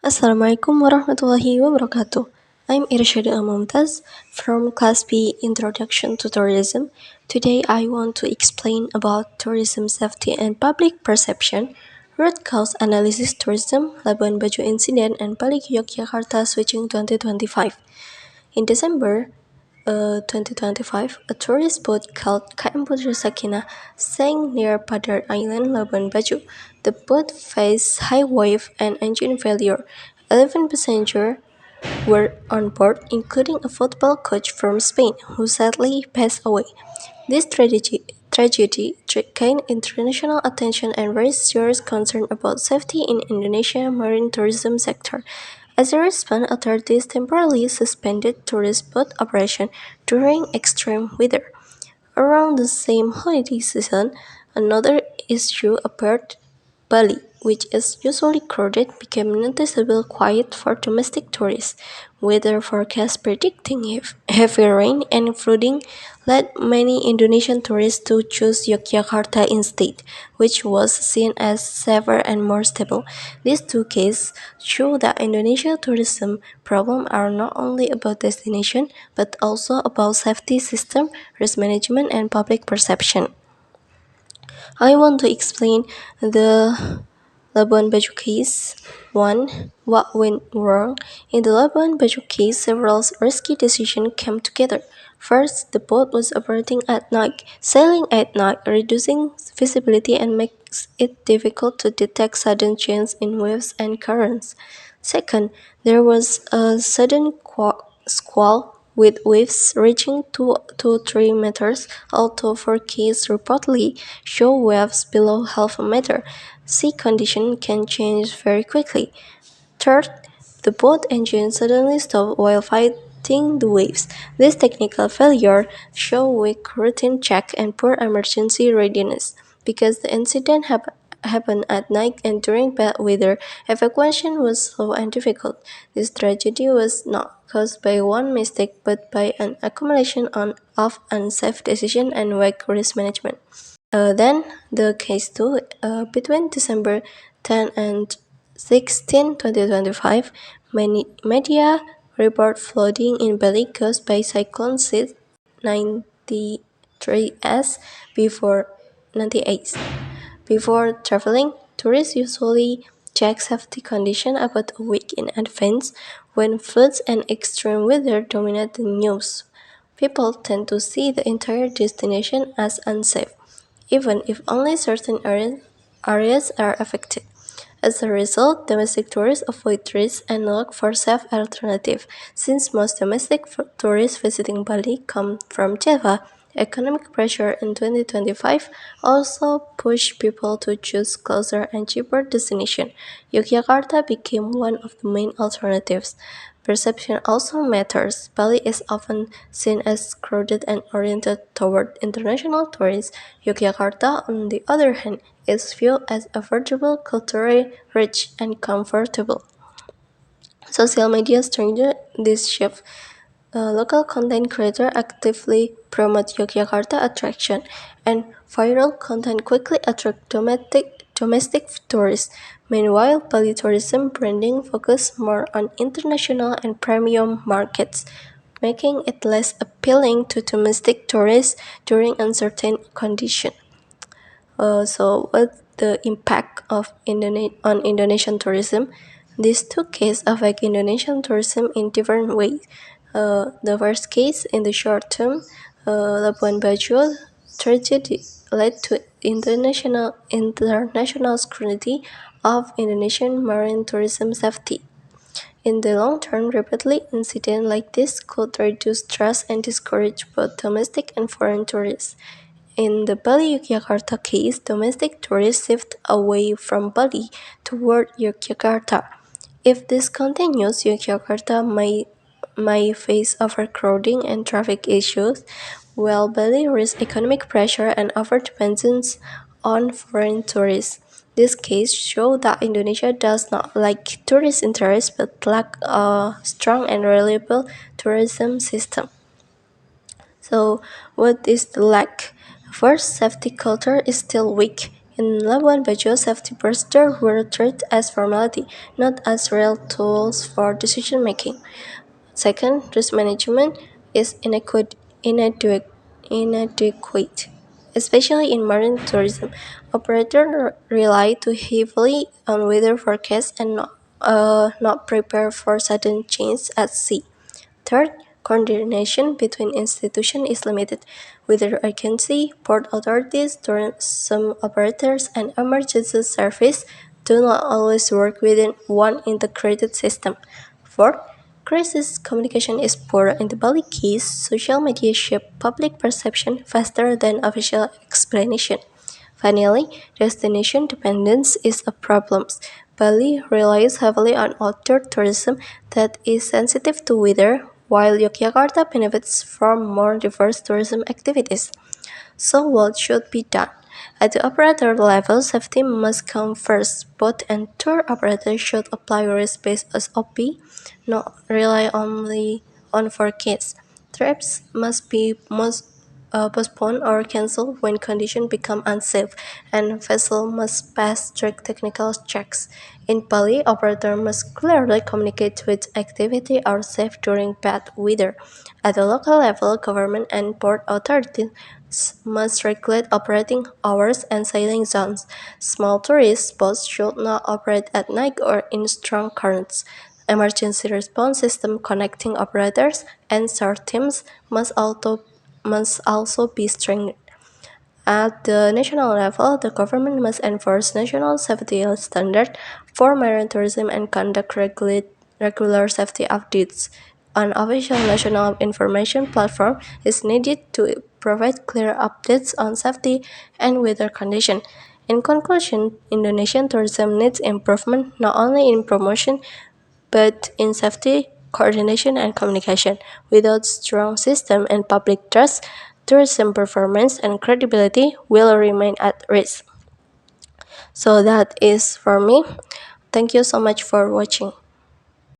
Assalamualaikum warahmatullahi wabarakatuh. I'm Irsyada Mumtaz from Class B Introduction to Tourism. Today I want to explain about tourism safety and public perception, root cause analysis tourism, Labuan Bajo incident, and Bali Yogyakarta switching 2025. In December 2025, a tourist boat called KM Putri Sakina sank near Padar Island, Labuan Bajo. The boat faced high wave and engine failure. 11 passengers were on board, including a football coach from Spain, who sadly passed away. This tragedy gained international attention and raised serious concern about safety in Indonesia's marine tourism sector. As a response, authorities temporarily suspended tourist boat operation during extreme weather. Around the same holiday season, another issue appeared. Bali, which is usually crowded, became noticeably quiet for domestic tourists. Weather forecasts predicting heavy rain and flooding led many Indonesian tourists to choose Yogyakarta instead, which was seen as safer and more stable. These two cases show that Indonesian tourism problems are not only about destination but also about safety system, risk management, and public perception. I want to explain the Labuan Bajo case. 1. What went wrong? In the Labuan Bajo case, several risky decisions came together. First, the boat was operating at night. Sailing at night reducing visibility and makes it difficult to detect sudden changes in waves and currents. Second, there was a sudden squall with waves reaching 2 to 3 meters, although forecasts reportedly show waves below half a meter. Sea conditions can change very quickly. Third, the boat engine suddenly stopped while fighting the waves. This technical failure showed weak routine check and poor emergency readiness. Because the incident happened at night and during bad weather, evacuation was slow and difficult. This tragedy was not caused by one mistake but by an accumulation of unsafe decisions and weak risk management. Then the case 2, between December 10 and 16, 2025, many media report flooding in Bali caused by cyclone Sid 93S before 98. Before traveling, tourists usually check safety conditions about a week in advance. When floods and extreme weather dominate the news, people tend to see the entire destination as unsafe, even if only certain areas are affected. As a result, domestic tourists avoid risks and look for safe alternatives. Since most domestic tourists visiting Bali come from Java, economic pressure in 2025 also pushed people to choose closer and cheaper destinations. Yogyakarta became one of the main alternatives. Perception also matters. Bali is often seen as crowded and oriented toward international tourists. Yogyakarta, on the other hand, is viewed as affordable, culturally rich, and comfortable. Social media strengthened this shift. Local content creators actively promote Yogyakarta attraction, and viral content quickly attract domestic tourists. Meanwhile, Bali tourism branding focuses more on international and premium markets, making it less appealing to domestic tourists during uncertain conditions. So what's the impact of on Indonesian tourism? These two cases affect Indonesian tourism in different ways. The first case, in the short term, Labuan Bajo tragedy led to international scrutiny of Indonesian marine tourism safety. In the long term, repeatedly incidents like this could reduce trust and discourage both domestic and foreign tourists. In the Bali Yogyakarta case, domestic tourists shift away from Bali toward Yogyakarta. If this continues, Yogyakarta may face overcrowding and traffic issues, while Bali risks economic pressure and overdependence on foreign tourists. This case shows that Indonesia does not lack tourist interest but lack a strong and reliable tourism system. So, what is the lack? First, safety culture is still weak. In Labuan Bajo, safety procedures were treated as formality, not as real tools for decision making. Second, risk management is inadequate, especially in marine tourism. Operators rely too heavily on weather forecasts and not prepare for sudden change at sea. Third, coordination between institutions is limited. Weather agency, port authorities, tourism operators, and emergency service do not always work within one integrated system. Fourth, crisis communication is poor. In the Bali case, social media shape public perception faster than official explanation. Finally, destination dependence is a problem. Bali relies heavily on outdoor tourism that is sensitive to weather, while Yogyakarta benefits from more diverse tourism activities. So what should be done? At the operator level, safety must come first. Boat and tour operators should apply risk-based SOP, not rely only on forecasts. Trips must postponed or cancelled when conditions become unsafe, and vessels must pass strict technical checks. In Bali, operators must clearly communicate which activity are safe during bad weather. At the local level, government and port authorities must regulate operating hours and sailing zones. Small tourist boats should not operate at night or in strong currents. Emergency response system connecting operators and search teams must also be strengthened. At the national level, the government must enforce national safety standards for marine tourism and conduct regular safety updates. An official national information platform is needed to provide clear updates on safety and weather conditions. In conclusion, Indonesian tourism needs improvement not only in promotion but in safety, coordination, and communication. Without strong system and public trust, tourism performance and credibility will remain at risk. So that is for me. Thank you so much for watching.